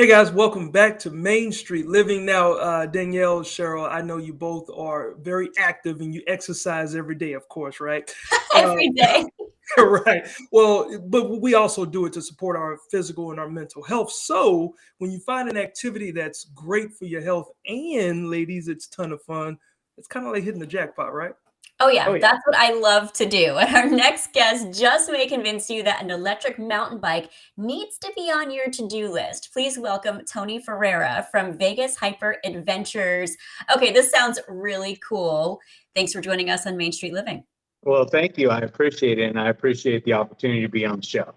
Hey guys, welcome back to Main Street Living. Now, Danielle, Cheryl, I know you both are very active and you exercise every day, of course, right? Uh, Every day. right. Well, but we also do it to support our physical and our mental health. So when you find an activity that's great for your health and ladies, it's a ton of fun. It's kind of like hitting the jackpot, right? Oh, Oh yeah, yeah. that's what I love to do. And our next guest just may convince you that an electric mountain bike needs to be on your to do list. Please welcome Tony Ferriera from Vegas Hyper Adventures. Okay, this sounds really cool. Thanks for joining us on Main Street Living. Well, thank you. I appreciate it, and I appreciate the opportunity to be on the show.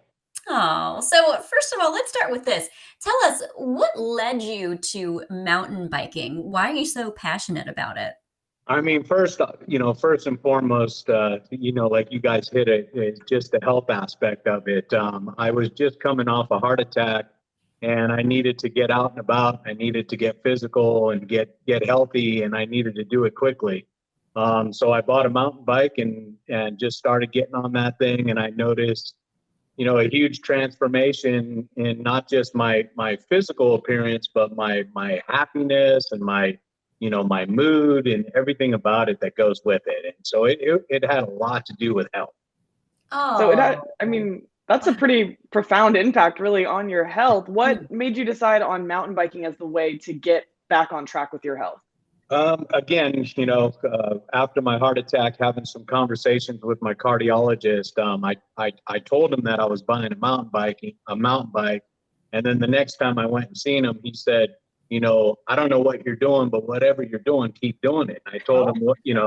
Oh, so first of all, let's start with this. Tell us what led you to mountain biking? Why are you so passionate about it? I mean, first and foremost, like you guys hit it, is just the health aspect of it. I was just coming off a heart attack, and I needed to get out and about. I needed to get physical and get healthy, and I needed to do it quickly. So I bought a mountain bike and just started getting on that thing, and I noticed a huge transformation in not just my physical appearance, but my happiness and my mood and everything about it that goes with it. And so it had a lot to do with health. Oh, So it had, I mean, that's a pretty profound impact really on your health. What made you decide on mountain biking as the way to get back on track with your health? Again, after my heart attack, having some conversations with my cardiologist, I told him that I was buying a mountain bike. And then the next time I went and seen him, he said, I don't know what you're doing, but whatever you're doing, keep doing it. And I told him,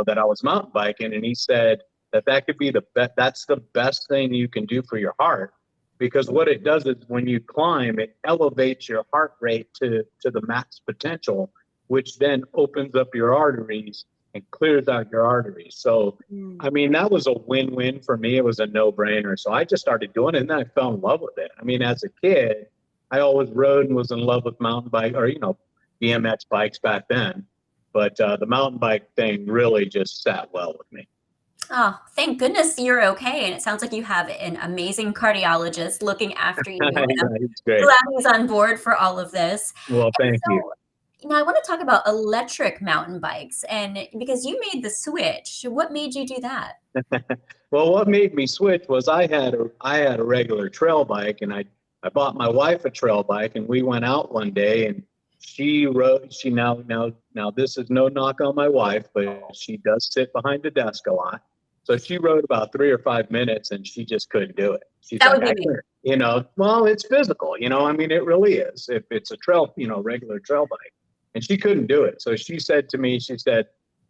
that I was mountain biking. And he said that could be that's the best thing you can do for your heart. Because what it does is when you climb, it elevates your heart rate to the max potential, which then opens up your arteries and clears out your arteries. So, I mean, that was a win-win for me. It was a no-brainer. So I just started doing it, and then I fell in love with it. I mean, as a kid, I always rode and was in love with mountain bike or, BMX bikes back then. But the mountain bike thing really just sat well with me. Oh, thank goodness you're okay. And it sounds like you have an amazing cardiologist looking after you. And I'm It's great. glad he's on board for all of this. Well, And thank you. so now I want to talk about electric mountain bikes. And because you made the switch, what made you do that? Well, what made me switch was I had a regular trail bike, and I bought my wife a trail bike, and we went out one day, and she now this is no knock on my wife, but she does sit behind the desk a lot. So she rode about 3 or 5 minutes, and she just couldn't do it. She's That like, would be I me. can't, well, it's physical, I mean, it really is. If it's a trail, regular trail bike, and she couldn't do it. So she said to me, she said,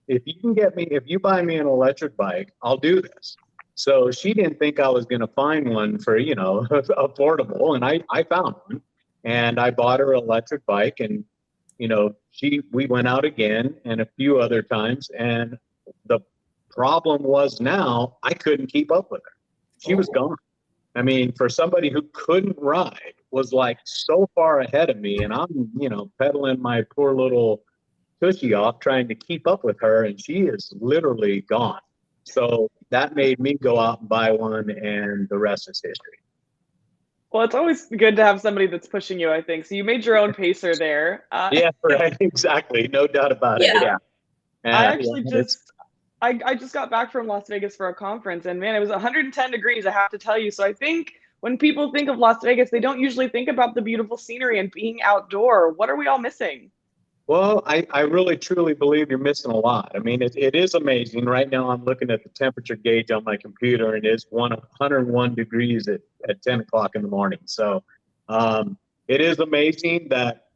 if you buy me an electric bike, I'll do this. So she didn't think I was going to find one for, affordable. And I found one, and I bought her an electric bike, and, we went out again and a few other times. And the problem was now I couldn't keep up with her. She was gone. I mean, for somebody who couldn't ride was like so far ahead of me, and I'm, pedaling my poor little tushy off trying to keep up with her, and she is literally gone. So that made me go out and buy one, and the rest is history. Well, it's always good to have somebody that's pushing you, I think. So you made your own pacer there. Yeah, right. Exactly. No doubt about it. Yeah. Yeah. I Yeah, actually I just got back from Las Vegas for a conference, and man, it was 110 degrees, I have to tell you. So I think when people think of Las Vegas, they don't usually think about the beautiful scenery and being outdoor. What are we all missing? well, I really truly believe you're missing a lot. I mean, it is amazing. Right now, I'm looking at the temperature gauge on my computer, and it's 101 degrees at 10 o'clock in the morning. So it is amazing that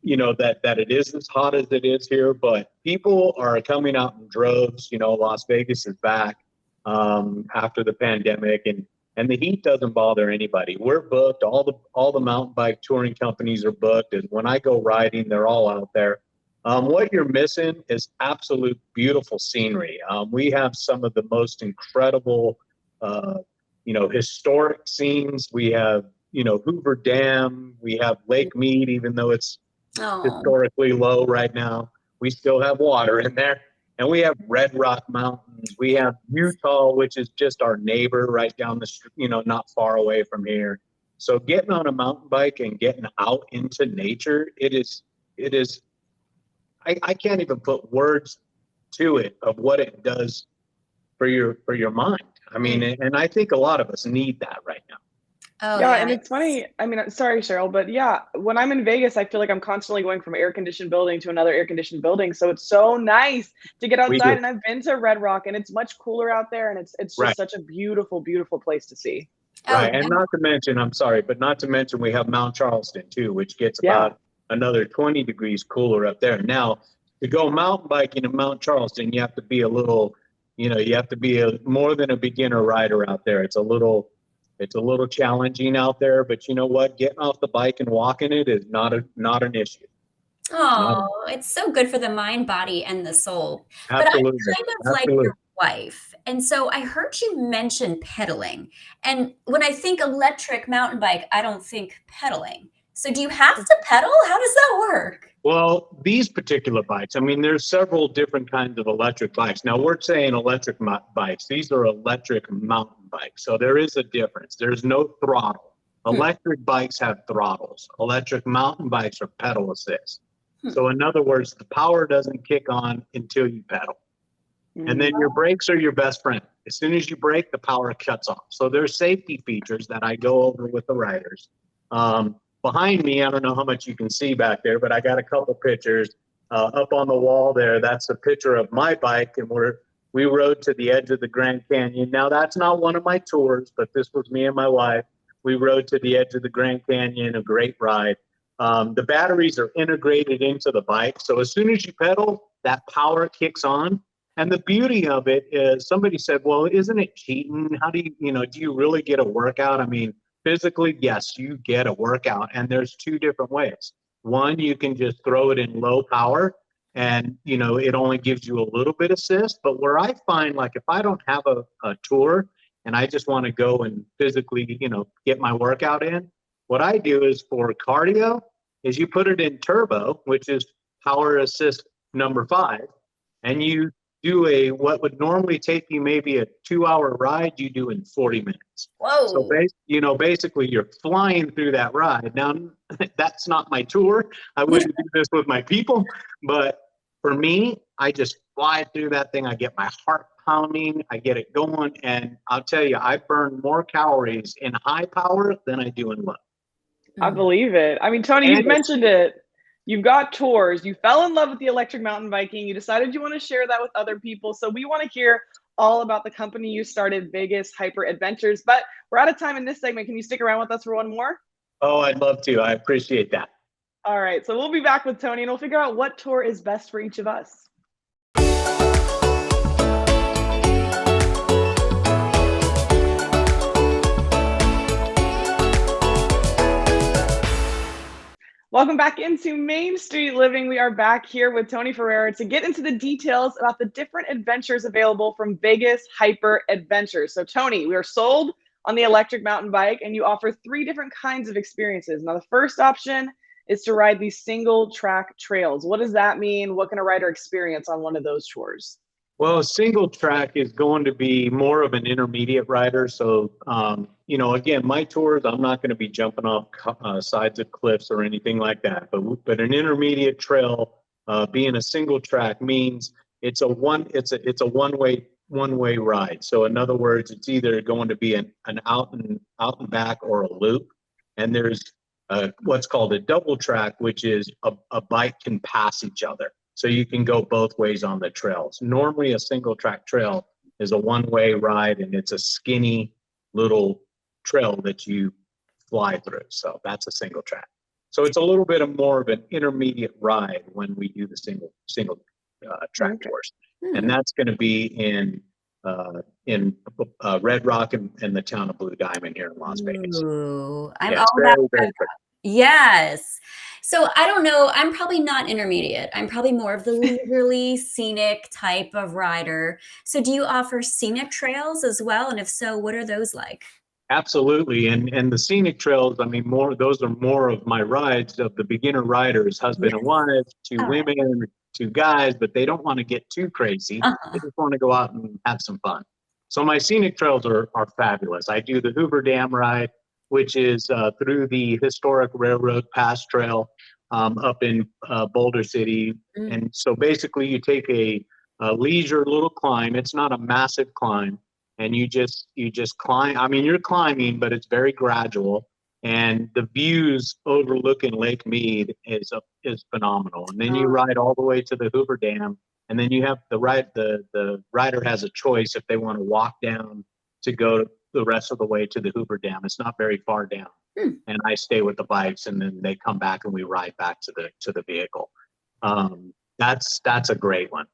that it is as hot as it is here, but people are coming out in droves. Las Vegas is back after the pandemic, and the heat doesn't bother anybody. We're booked. All the mountain bike touring companies are booked, and when I go riding, they're all out there. What you're missing is absolute beautiful scenery. We have some of the most incredible, historic scenes. We have, Hoover Dam. We have Lake Mead, even though it's Oh, historically low right now. We still have water in there. And we have Red Rock Mountains. We have Utah, which is just our neighbor right down the street, not far away from here. So getting on a mountain bike and getting out into nature, it is, I can't even put words to it of what it does for your mind. I mean, and I think a lot of us need that right now. Oh, Yeah, yeah. and it's funny. I mean, sorry, Cheryl, but yeah, when I'm in Vegas, I feel like I'm constantly going from air conditioned building to another air conditioned building. So it's so nice to get We outside. do. And I've been to Red Rock, and it's much cooler out there, and it's Right. just such a beautiful, beautiful place to see. Oh, Right. And not to mention, I'm sorry, but not to mention we have Mount Charleston too, which gets Yeah. about another 20 degrees cooler up there. Now, to go mountain biking in Mount Charleston, you have to be a little, you have to be more than a beginner rider out there. It's a little challenging out there, but you know what? Getting off the bike and walking it is not an issue. Oh, it's so good for the mind, body, and the soul. But I'm Absolutely. kind of like Absolutely. your wife. And so I heard you mention pedaling. And when I think electric mountain bike, I don't think pedaling. So do you have to pedal? How does that work? Well, these particular bikes, I mean, there's several different kinds of electric bikes. Now, we're saying electric bikes. These are electric mountain bikes. So there is a difference. There's no throttle. Electric bikes have throttles. Electric mountain bikes are pedal assist. So in other words, the power doesn't kick on until you pedal. And then your brakes are your best friend. As soon as you brake, the power cuts off. So there's safety features that I go over with the riders. Behind me, I don't know how much you can see back there, but I got a couple pictures up on the wall there. That's a picture of my bike, and we rode to the edge of the Grand Canyon. Now, that's not one of my tours, but this was me and my wife. We rode to the edge of the Grand Canyon, a great ride. The batteries are integrated into the bike. So as soon as you pedal, that power kicks on. And the beauty of it is, somebody said, well, isn't it cheating? How do do you really get a workout? I mean, physically, yes, you get a workout. And there's two different ways. One, you can just throw it in low power and, it only gives you a little bit assist. But where I find, like, if I don't have a tour and I just want to go and physically, get my workout in, what I do is for cardio is you put it in turbo, which is power assist number 5, and you do what would normally take you maybe a 2-hour ride, you do in 40 minutes. Whoa. So basically you're flying through that ride. Now, that's not my tour. I wouldn't do this with my people, but for me, I just fly through that thing. I get my heart pounding, I get it going, and I'll tell you, I burn more calories in high power than I do in low. I believe it. I mean, Tony, you've mentioned it. You've got tours. You fell in love with the electric mountain biking. You decided you want to share that with other people. So we want to hear all about the company you started, Vegas Hyper Adventures. But we're out of time in this segment. Can you stick around with us for one more? Oh, I'd love to. I appreciate that. All right. So we'll be back with Tony, and we'll figure out what tour is best for each of us. Welcome back into Main Street Living. We are back here with Tony Ferriera to get into the details about the different adventures available from Vegas Hyper Adventures. So Tony, we are sold on the electric mountain bike, and you offer 3 different kinds of experiences. Now, the first option is to ride these single track trails. What does that mean? What can a rider experience on one of those tours? Well, a single track is going to be more of an intermediate rider. So, again, my tours, I'm not going to be jumping off sides of cliffs or anything like that. But an intermediate trail, being a single track, means it's a one-way ride. So, in other words, it's either going to be an out and back or a loop. And there's what's called a double track, which is a bike can pass each other. So you can go both ways on the trails. Normally, a single track trail is a one-way ride, and it's a skinny little trail that you fly through. So that's a single track. So it's a little bit more of an intermediate ride when we do the single track tours, and that's going to be in Red Rock and the town of Blue Diamond here in Las Vegas. Ooh, I'm all about Red Rock. Yes. So I don't know. I'm probably not intermediate. I'm probably more of the leisurely scenic type of rider. So do you offer scenic trails as well? And if so, what are those like? Absolutely. And the scenic trails, I mean, those are more of my rides of the beginner riders, husband and wife, 2 women, 2 guys, but they don't want to get too crazy. They just want to go out and have some fun. So my scenic trails are fabulous. I do the Hoover Dam ride. which is through the historic railroad pass trail up in Boulder City. And so basically you take a leisure little climb. It's not a massive climb. And you just climb. I mean, you're climbing, but it's very gradual. And the views overlooking Lake Mead is phenomenal. And then you ride all the way to the Hoover Dam. And then you have the rider has a choice if they want to walk down to go the rest of the way to the Hoover Dam. It's not very far down. And I stay with the bikes, and then they come back and we ride back to the vehicle. That's a great one.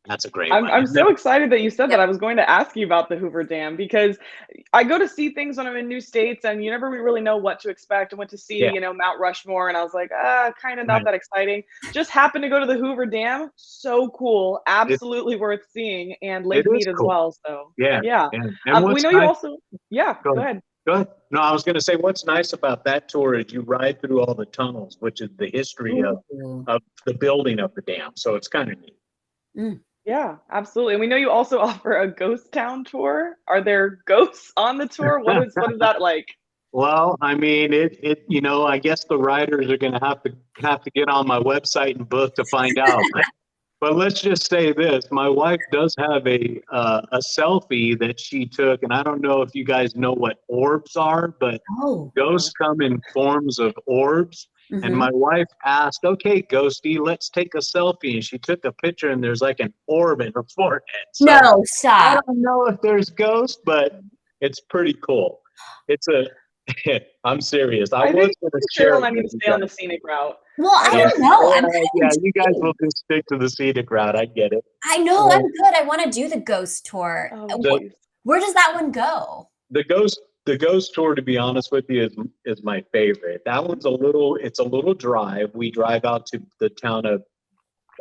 That's a great one. I'm so excited that you said that. I was going to ask you about the Hoover Dam because I go to see things when I'm in new states and you never really know what to expect. I went to see, Mount Rushmore and I was like, kind of not that exciting. Just happened to go to the Hoover Dam. So cool. Absolutely worth seeing. And Lake Mead as well. So yeah. And we know you also, go ahead. Go ahead. No, I was going to say what's nice about that tour is you ride through all the tunnels, which is the history of the building of the dam. So it's kind of neat. Yeah, absolutely. And we know you also offer a ghost town tour. Are there ghosts on the tour? What is that like? Well, I mean, I guess the riders are going to have to get on my website and book to find out. But let's just say this: my wife does have a selfie that she took, and I don't know if you guys know what orbs are, but ghosts come in forms of orbs. And my wife asked, "Okay, Ghosty, let's take a selfie." And she took a picture, and there's like an orb in her forehead. So No, stop. I don't know if there's ghosts, but it's pretty cool. I'm serious. I was going to share. I need to stay on the scenic route. Well, I don't know. You guys will just stick to the scenic route. I get it. I know. I'm good. I want to do the ghost tour. Where does that one go? The ghost tour, to be honest with you, is my favorite. That one's it's a little drive. We drive out to the town of,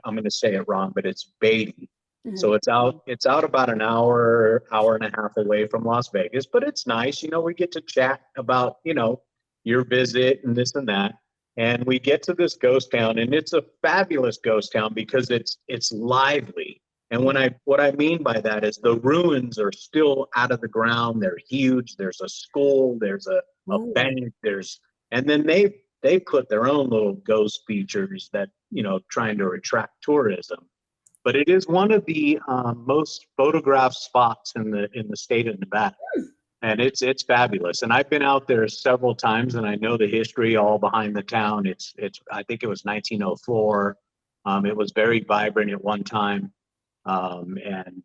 I'm going to say it wrong, but it's Beatty. So it's out about an hour and a half away from Las Vegas, but it's nice. We get to chat about, your visit and this and that. And we get to this ghost town, and it's a fabulous ghost town because it's lively. And what I mean by that is the ruins are still out of the ground. They're huge. There's a school. There's a bank. And then they put their own little ghost features that trying to attract tourism. But it is one of the most photographed spots in the state of Nevada, and it's fabulous. And I've been out there several times, and I know the history all behind the town. It's I think it was 1904. It was very vibrant at one time. And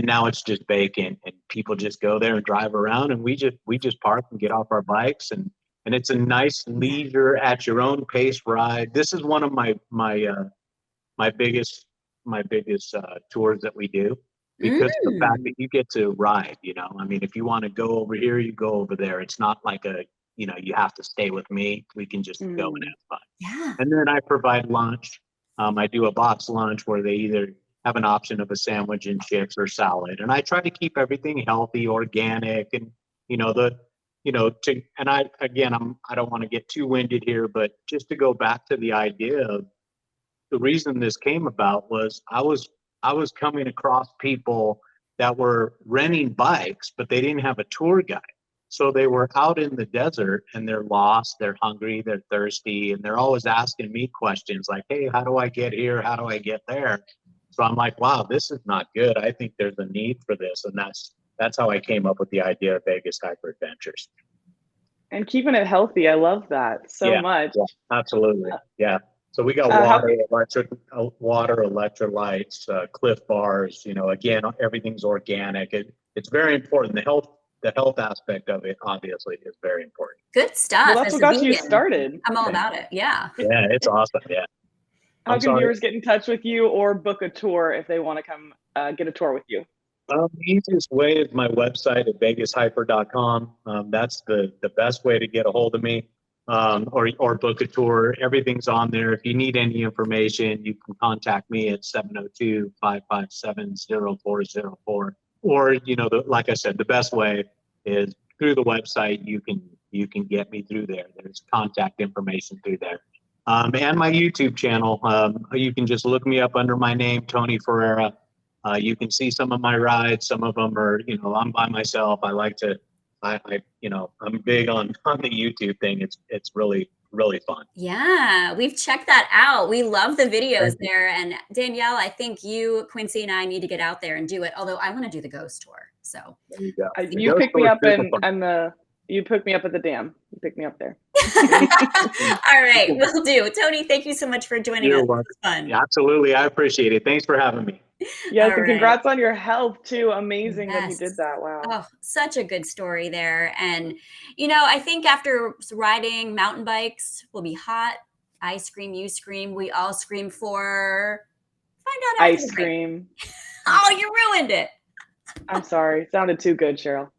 now it's just vacant, and people just go there and drive around, and we just park and get off our bikes, and it's a nice leisure at your own pace ride. This is one of my biggest tours that we do, because the fact that you get to ride, I mean, if you want to go over here, you go over there. It's not like you have to stay with me. We can just go and have fun. Yeah. And then I provide lunch. I do a box lunch where they either have an option of a sandwich and chips or salad. And I try to keep everything healthy, organic, and I don't want to get too winded here, but just to go back to the idea of the reason this came about was I was coming across people that were renting bikes, but they didn't have a tour guide. So they were out in the desert, and they're lost, they're hungry, they're thirsty, and they're always asking me questions like, "Hey, how do I get here? How do I get there?" So I'm like, wow, this is not good. I think there's a need for this. And that's how I came up with the idea of Vegas Hyper Adventures. And keeping it healthy. I love that so much. Yeah, absolutely. Yeah. So we got water, electrolytes, Cliff Bars, again, everything's organic. It's very important. The health aspect of it, obviously, is very important. Good stuff. Well, that's what got you started. I'm all about it. Yeah. Yeah, it's awesome. Yeah. How can viewers get in touch with you or book a tour if they want to come get a tour with you? The easiest way is my website at vegashyper.com. That's the best way to get a hold of me, or book a tour. Everything's on there. If you need any information, you can contact me at 702-557-0404. Or, like I said, the best way is through the website. You can get me through there. There's contact information through there. And my YouTube channel. You can just look me up under my name, Tony Ferriera. You can see some of my rides. Some of them are, I'm by myself. I like to I'm big on the YouTube thing. It's really fun. Yeah, we've checked that out. We love the videos Thank you. there. And Danielle, I think you, Quincy, and I need to get out there and do it. Although I want to do the ghost tour. So There you go. The You ghost pick me tour is up super fun. you pick me up at the dam. You pick me up there. all right, we'll do. Tony, thank you so much for joining You're us. welcome. This was fun. Yeah, absolutely. I appreciate it. Thanks for having me. Yes, All and right. congrats on your health too. Amazing that you Yes. did that. Wow. Oh, such a good story there. And, I think after riding mountain bikes, we'll be hot. I scream, you scream. We all scream for, find out after Ice the break. cream. Oh, you ruined it. I'm sorry. Sounded too good, Cheryl.